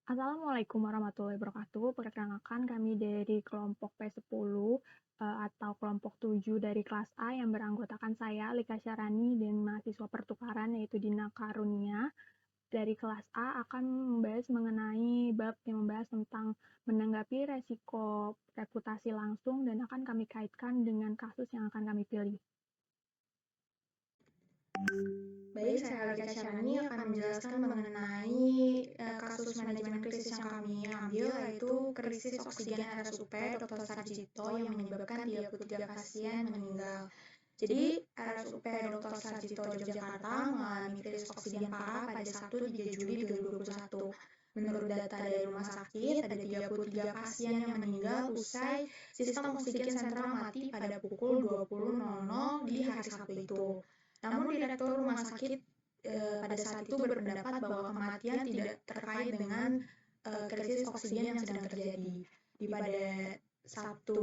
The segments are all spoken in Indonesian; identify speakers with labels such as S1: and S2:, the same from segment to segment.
S1: Assalamualaikum warahmatullahi wabarakatuh. Perkenalkan kami dari kelompok P10 atau kelompok 7 dari kelas A yang beranggotakan saya, Lika Syarani, dan mahasiswa pertukaran yaitu Dina Karunia. Dari kelas A akan membahas mengenai bab yang membahas tentang menanggapi resiko reputasi langsung dan akan kami kaitkan dengan kasus yang akan kami pilih.
S2: Baik, saya Alika Syarani akan menjelaskan mengenai kasus manajemen krisis yang kami ambil, yaitu krisis oksigen RSUP Dr. Sarjito yang menyebabkan 33 pasien meninggal. Jadi, RSUP Dr. Sarjito Yogyakarta mengalami krisis oksigen parah pada Sabtu 3 Juli 2021. Menurut data dari rumah sakit, ada 33 pasien yang meninggal usai sistem oksigen sentral mati pada pukul 20.00 di hari Sabtu itu. Namun Direktur Rumah Sakit pada saat itu berpendapat bahwa kematian tidak terkait dengan krisis oksigen yang sedang terjadi. Di pada Sabtu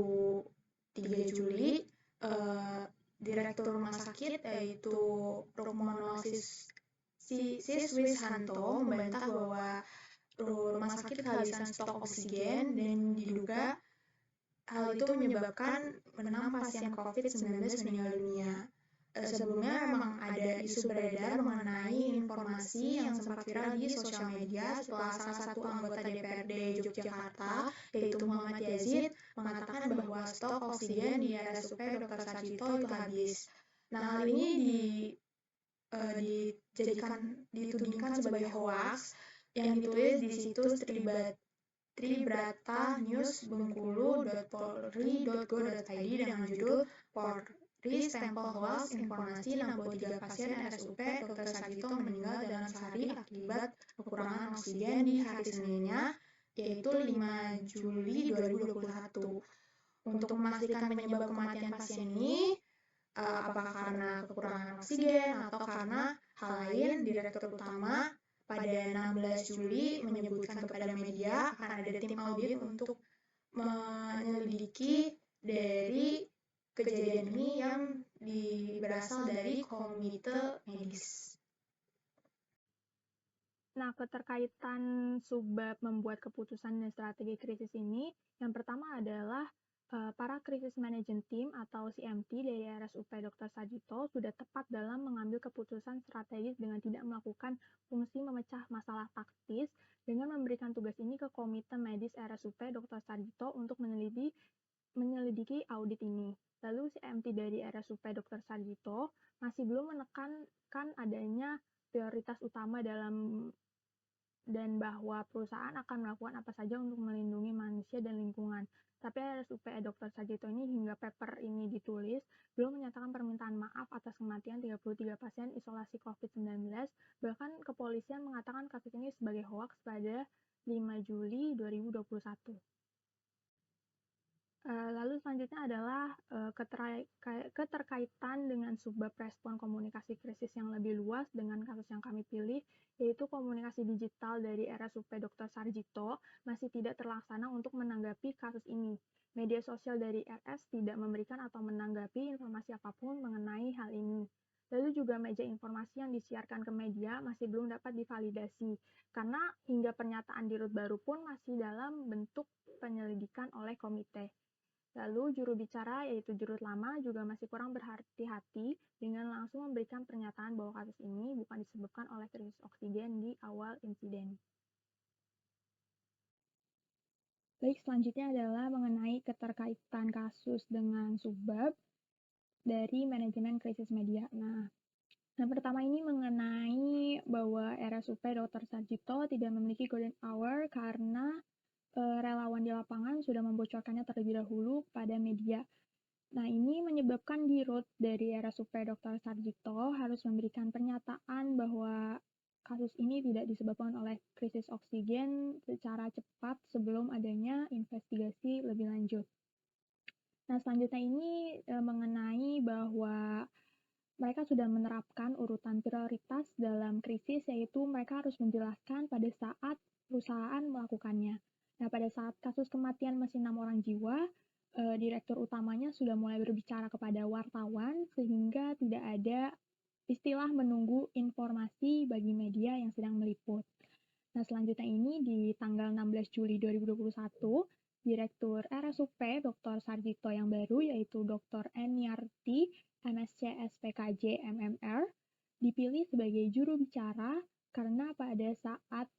S2: 3 Juli, Direktur Rumah Sakit yaitu Rukmono Siswishanto membantah bahwa rumah sakit kehabisan stok oksigen dan diduga hal itu menyebabkan 6 pasien COVID-19 meninggal dunia. Sebelumnya memang ada isu beredar mengenai informasi yang sempat viral di sosial media setelah salah satu anggota DPRD Yogyakarta, yaitu Muhammad Yazid, mengatakan bahwa stok oksigen di RSUP Dr. Sarjito itu habis. Nah, hal ini ditudingkan sebagai hoaks yang ditulis di situs tribratanews.bengkulu.polri.go.id dengan judul Polri Stempel Hoax Informasi 63 Pasien RSUP Dr. Sarjito meninggal dalam sehari akibat kekurangan oksigen di hari Seninnya, yaitu 5 Juli 2021. Untuk memastikan penyebab kematian pasien ini, apakah karena kekurangan oksigen atau karena hal lain, Direktur Utama pada 16 Juli menyebutkan kepada media akan ada tim audit untuk menyelidiki dari kejadian ini yang berasal dari komite medis.
S1: Nah, keterkaitan subbab membuat keputusan dan strategi krisis ini, yang pertama adalah para krisis management team atau CMT dari RSUP Dr. Sarjito sudah tepat dalam mengambil keputusan strategis dengan tidak melakukan fungsi memecah masalah taktis dengan memberikan tugas ini ke Komite Medis RSUP Dr. Sarjito untuk menyelidiki audit ini. Lalu CMT dari RSUP Dr. Sarjito masih belum menekankan adanya prioritas utama dan bahwa perusahaan akan melakukan apa saja untuk melindungi manusia dan lingkungan. Tapi RSUP Dr. Sarjito ini hingga paper ini ditulis belum menyatakan permintaan maaf atas kematian 33 pasien isolasi COVID-19. Bahkan kepolisian mengatakan kasus ini sebagai hoaks pada 5 Juli 2021. Lalu selanjutnya adalah keterkaitan dengan subbab respon komunikasi krisis yang lebih luas dengan kasus yang kami pilih, yaitu komunikasi digital dari RSUP Dr. Sarjito masih tidak terlaksana untuk menanggapi kasus ini. Media sosial dari RS tidak memberikan atau menanggapi informasi apapun mengenai hal ini. Lalu juga meja informasi yang disiarkan ke media masih belum dapat divalidasi, karena hingga pernyataan di Rut baru pun masih dalam bentuk penyelidikan oleh komite. Lalu juru bicara yaitu Jurut Lama juga masih kurang berhati-hati dengan langsung memberikan pernyataan bahwa kasus ini bukan disebabkan oleh krisis oksigen di awal insiden. Baik, selanjutnya adalah mengenai keterkaitan kasus dengan subbab dari manajemen krisis media. Nah, yang pertama ini mengenai bahwa RSUP Dr. Sarjito tidak memiliki golden hour karena relawan di lapangan sudah membocorkannya terlebih dahulu pada media. Nah, ini menyebabkan Dirut dari RSUP Dr. Sarjito harus memberikan pernyataan bahwa kasus ini tidak disebabkan oleh krisis oksigen secara cepat sebelum adanya investigasi lebih lanjut. Nah, selanjutnya ini mengenai bahwa mereka sudah menerapkan urutan prioritas dalam krisis, yaitu mereka harus menjelaskan pada saat perusahaan melakukannya. Nah, pada saat kasus kematian masih 6 orang jiwa, direktur utamanya sudah mulai berbicara kepada wartawan sehingga tidak ada istilah menunggu informasi bagi media yang sedang meliput. Nah, selanjutnya ini di tanggal 16 Juli 2021, Direktur RSUP Dr. Sarjito yang baru yaitu Dr. Eniarti, MSc SPKJ MMR, dipilih sebagai juru bicara karena pada saat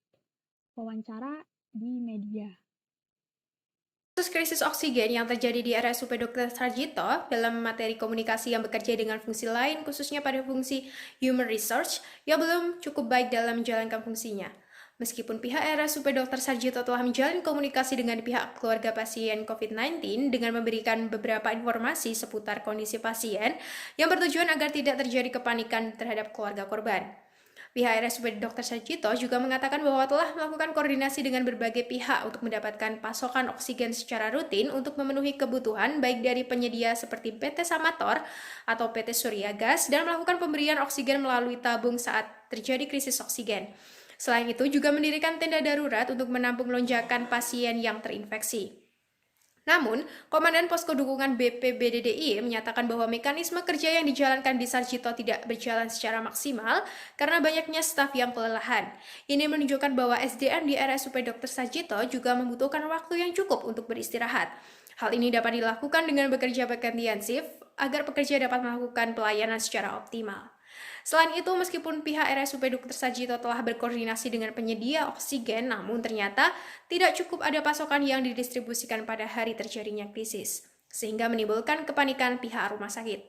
S1: wawancara di media.
S3: Kasus krisis oksigen yang terjadi di RSUP Dr. Sarjito dalam materi komunikasi yang bekerja dengan fungsi lain, khususnya pada fungsi human research, yang belum cukup baik dalam menjalankan fungsinya. Meskipun pihak RSUP Dr. Sarjito telah menjalin komunikasi dengan pihak keluarga pasien COVID-19 dengan memberikan beberapa informasi seputar kondisi pasien yang bertujuan agar tidak terjadi kepanikan terhadap keluarga korban. Pihak RSUP Dr. Sarjito juga mengatakan bahwa telah melakukan koordinasi dengan berbagai pihak untuk mendapatkan pasokan oksigen secara rutin untuk memenuhi kebutuhan baik dari penyedia seperti PT Samator atau PT Surya Gas dan melakukan pemberian oksigen melalui tabung saat terjadi krisis oksigen. Selain itu juga mendirikan tenda darurat untuk menampung lonjakan pasien yang terinfeksi. Namun, Komandan Posko Dukungan BPBDDI menyatakan bahwa mekanisme kerja yang dijalankan di Sarjito tidak berjalan secara maksimal karena banyaknya staf yang kelelahan. Ini menunjukkan bahwa SDM di RSUP Dr. Sarjito juga membutuhkan waktu yang cukup untuk beristirahat. Hal ini dapat dilakukan dengan bekerja bergantian shift agar pekerja dapat melakukan pelayanan secara optimal. Selain itu, meskipun pihak RSUP Dr. Sarjito telah berkoordinasi dengan penyedia oksigen, namun ternyata tidak cukup ada pasokan yang didistribusikan pada hari terjadinya krisis, sehingga menimbulkan kepanikan pihak rumah sakit.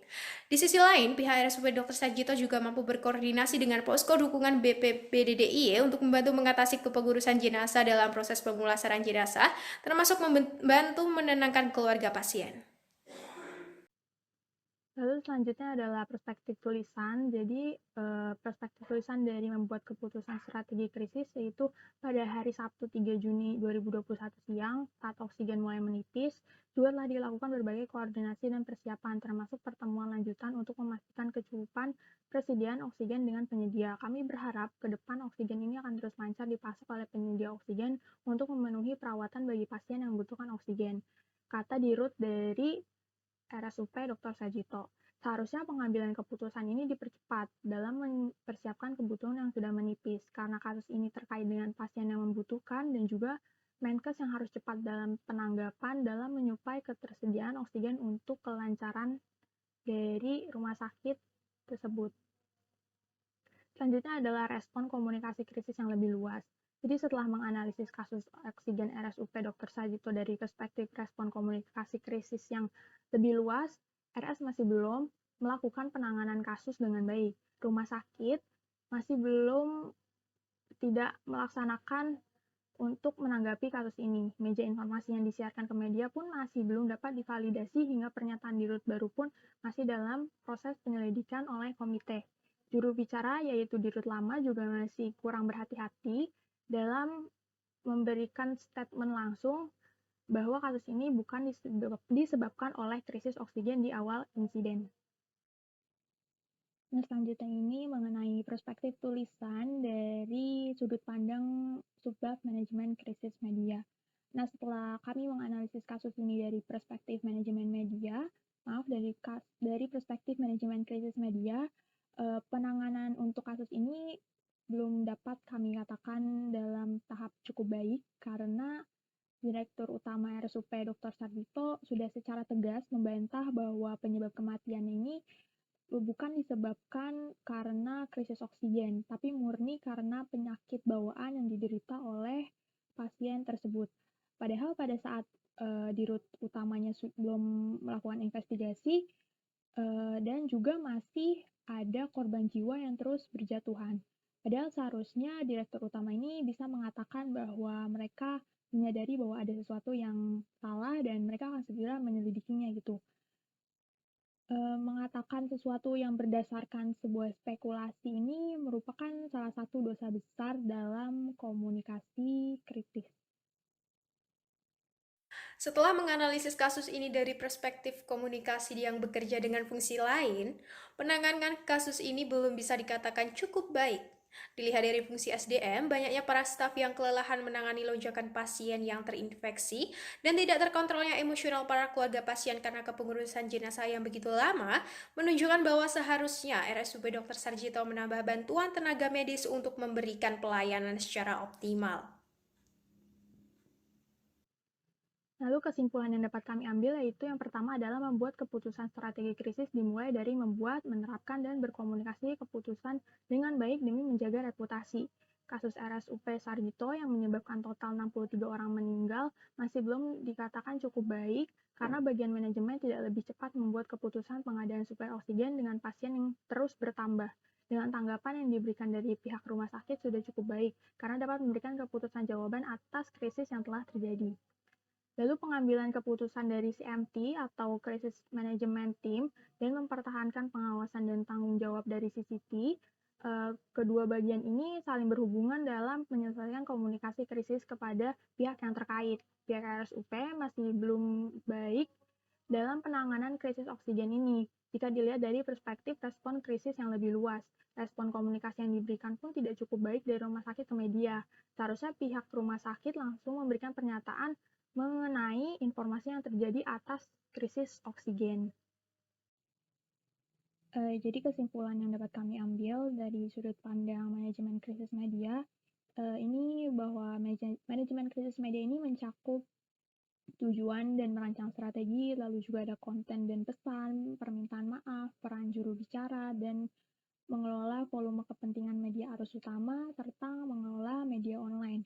S3: Di sisi lain, pihak RSUP Dr. Sarjito juga mampu berkoordinasi dengan posko dukungan BPBDDIY untuk membantu mengatasi kepengurusan jenazah dalam proses pemulasaran jenazah, termasuk membantu menenangkan keluarga pasien.
S1: Lalu selanjutnya adalah perspektif tulisan. Jadi, perspektif tulisan dari membuat keputusan strategi krisis yaitu pada hari Sabtu 3 Juni 2021 siang, saat oksigen mulai menipis, juga telah dilakukan berbagai koordinasi dan persiapan, termasuk pertemuan lanjutan untuk memastikan kecukupan persediaan oksigen dengan penyedia. Kami berharap ke depan oksigen ini akan terus lancar dipasok oleh penyedia oksigen untuk memenuhi perawatan bagi pasien yang membutuhkan oksigen, kata Dirut dari RSUP Dr. Sarjito. Seharusnya pengambilan keputusan ini dipercepat dalam mempersiapkan kebutuhan yang sudah menipis, karena kasus ini terkait dengan pasien yang membutuhkan dan juga Menkes yang harus cepat dalam penanggapan dalam menyuplai ketersediaan oksigen untuk kelancaran dari rumah sakit tersebut. Selanjutnya adalah respon komunikasi krisis yang lebih luas. Jadi setelah menganalisis kasus oksigen RSUP Dr. Sarjito dari perspektif respon komunikasi krisis yang lebih luas, RS masih belum melakukan penanganan kasus dengan baik. Rumah sakit masih belum tidak melaksanakan untuk menanggapi kasus ini. Meja informasi yang disiarkan ke media pun masih belum dapat divalidasi hingga pernyataan Dirut baru pun masih dalam proses penyelidikan oleh komite. Juru bicara yaitu Dirut lama juga masih kurang berhati-hati dalam memberikan statement langsung bahwa kasus ini bukan disebabkan oleh krisis oksigen di awal insiden. Nah, selanjutnya ini mengenai perspektif tulisan dari sudut pandang subbab manajemen krisis media. Nah, setelah kami menganalisis kasus ini dari perspektif manajemen media, dari perspektif manajemen krisis media, penanganan untuk kasus ini belum dapat kami katakan dalam tahap cukup baik karena Direktur Utama RSUP Dr. Sarjito sudah secara tegas membantah bahwa penyebab kematian ini bukan disebabkan karena krisis oksigen, tapi murni karena penyakit bawaan yang diderita oleh pasien tersebut. Padahal pada saat Dirut utamanya belum melakukan investigasi dan juga masih ada korban jiwa yang terus berjatuhan. Padahal seharusnya Direktur Utama ini bisa mengatakan bahwa mereka menyadari bahwa ada sesuatu yang salah dan mereka akan segera menyelidikinya gitu. Mengatakan sesuatu yang berdasarkan sebuah spekulasi ini merupakan salah satu dosa besar dalam komunikasi kritis.
S3: Setelah menganalisis kasus ini dari perspektif komunikasi yang bekerja dengan fungsi lain, penanganan kasus ini belum bisa dikatakan cukup baik. Dilihat dari fungsi SDM, banyaknya para staf yang kelelahan menangani lonjakan pasien yang terinfeksi dan tidak terkontrolnya emosional para keluarga pasien karena kepengurusan jenazah yang begitu lama, menunjukkan bahwa seharusnya RSUP Dr. Sarjito menambah bantuan tenaga medis untuk memberikan pelayanan secara optimal.
S1: Lalu kesimpulan yang dapat kami ambil yaitu yang pertama adalah membuat keputusan strategi krisis dimulai dari membuat, menerapkan, dan berkomunikasi keputusan dengan baik demi menjaga reputasi. Kasus RSUP Sarjito yang menyebabkan total 63 orang meninggal masih belum dikatakan cukup baik karena bagian manajemen tidak lebih cepat membuat keputusan pengadaan suplai oksigen dengan pasien yang terus bertambah. Dengan tanggapan yang diberikan dari pihak rumah sakit sudah cukup baik karena dapat memberikan keputusan jawaban atas krisis yang telah terjadi. Lalu pengambilan keputusan dari CMT atau Crisis Management Team dan mempertahankan pengawasan dan tanggung jawab dari CCT, kedua bagian ini saling berhubungan dalam menyelesaikan komunikasi krisis kepada pihak yang terkait. Pihak RSUP masih belum baik dalam penanganan krisis oksigen ini. Jika dilihat dari perspektif respon krisis yang lebih luas, respon komunikasi yang diberikan pun tidak cukup baik dari rumah sakit ke media. Seharusnya pihak rumah sakit langsung memberikan pernyataan mengenai informasi yang terjadi atas krisis oksigen. Jadi kesimpulan yang dapat kami ambil dari sudut pandang manajemen krisis media, ini bahwa manajemen krisis media ini mencakup tujuan dan merancang strategi, lalu juga ada konten dan pesan, permintaan maaf, peran juru bicara, dan mengelola volume kepentingan media arus utama, serta mengelola media online.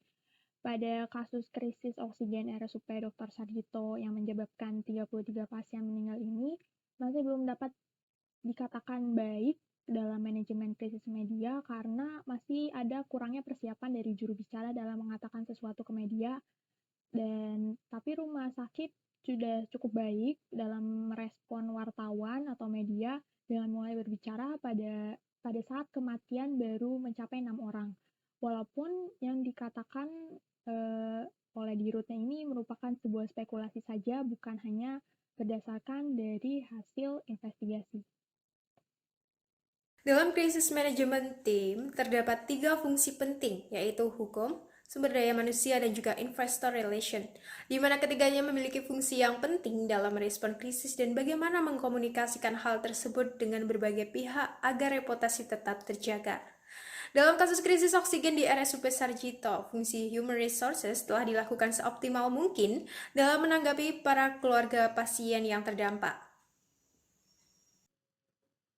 S1: Pada kasus krisis oksigen RSUP Dr. Sarjito yang menyebabkan 33 pasien meninggal ini, masih belum dapat dikatakan baik dalam manajemen krisis media karena masih ada kurangnya persiapan dari juru bicara dalam mengatakan sesuatu ke media, dan tapi rumah sakit sudah cukup baik dalam merespon wartawan atau media dengan mulai berbicara pada saat kematian baru mencapai 6 orang. Walaupun yang dikatakan oleh dirutnya ini merupakan sebuah spekulasi saja, bukan hanya berdasarkan dari hasil investigasi.
S3: Dalam krisis manajemen tim, terdapat 3 fungsi penting, yaitu hukum, sumber daya manusia, dan juga investor relation, di mana ketiganya memiliki fungsi yang penting dalam merespon krisis dan bagaimana mengkomunikasikan hal tersebut dengan berbagai pihak agar reputasi tetap terjaga. Dalam kasus krisis oksigen di RSUP Sarjito, fungsi Human Resources telah dilakukan seoptimal mungkin dalam menanggapi para keluarga pasien yang terdampak.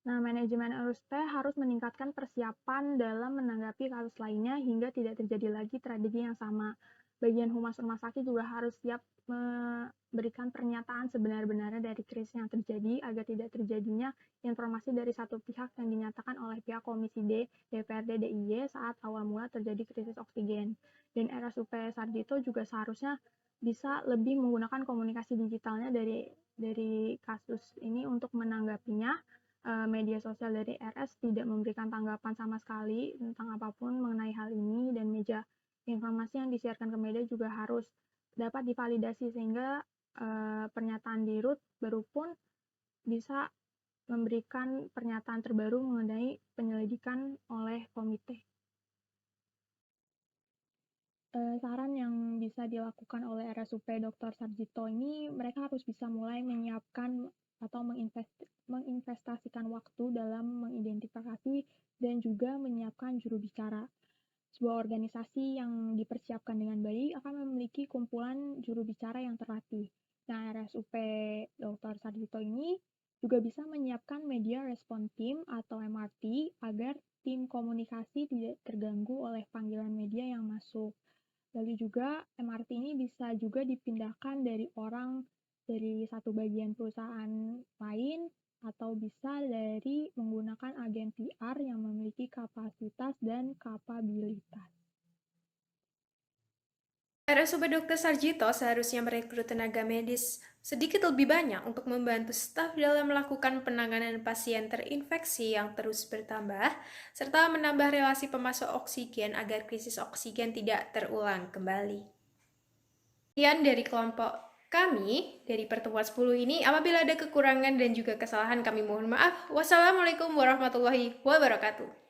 S1: Nah, manajemen RSUP harus meningkatkan persiapan dalam menanggapi kasus lainnya hingga tidak terjadi lagi tragedi yang sama. Bagian humas rumah sakit juga harus siap memberikan pernyataan sebenar-benarnya dari krisis yang terjadi agar tidak terjadinya informasi dari satu pihak yang dinyatakan oleh pihak Komisi D, DPRD, DIY saat awal mula terjadi krisis oksigen. Dan RSUP Sarjito juga seharusnya bisa lebih menggunakan komunikasi digitalnya dari kasus ini untuk menanggapinya. Media sosial dari RS tidak memberikan tanggapan sama sekali tentang apapun mengenai hal ini, dan informasi yang disiarkan ke media juga harus dapat divalidasi sehingga pernyataan dirut baru pun bisa memberikan pernyataan terbaru mengenai penyelidikan oleh komite. Saran yang bisa dilakukan oleh RSUP Dr. Sarjito ini, mereka harus bisa mulai menyiapkan atau menginvestasikan waktu dalam mengidentifikasi dan juga menyiapkan juru bicara. Sebuah organisasi yang dipersiapkan dengan baik akan memiliki kumpulan juru bicara yang terlatih. Nah, RSUP Dr. Sarjito ini juga bisa menyiapkan media respon team atau MRT agar tim komunikasi tidak terganggu oleh panggilan media yang masuk. Lalu juga MRT ini bisa juga dipindahkan dari satu bagian perusahaan lain atau bisa dari menggunakan agen PR yang memiliki kapasitas dan kapabilitas.
S3: RSUP Dr. Sarjito seharusnya merekrut tenaga medis sedikit lebih banyak untuk membantu staf dalam melakukan penanganan pasien terinfeksi yang terus bertambah, serta menambah relasi pemasok oksigen agar krisis oksigen tidak terulang kembali. Sekian dari kelompok kami dari pertemuan 10 ini. Apabila ada kekurangan dan juga kesalahan, kami mohon maaf. Wassalamualaikum warahmatullahi wabarakatuh.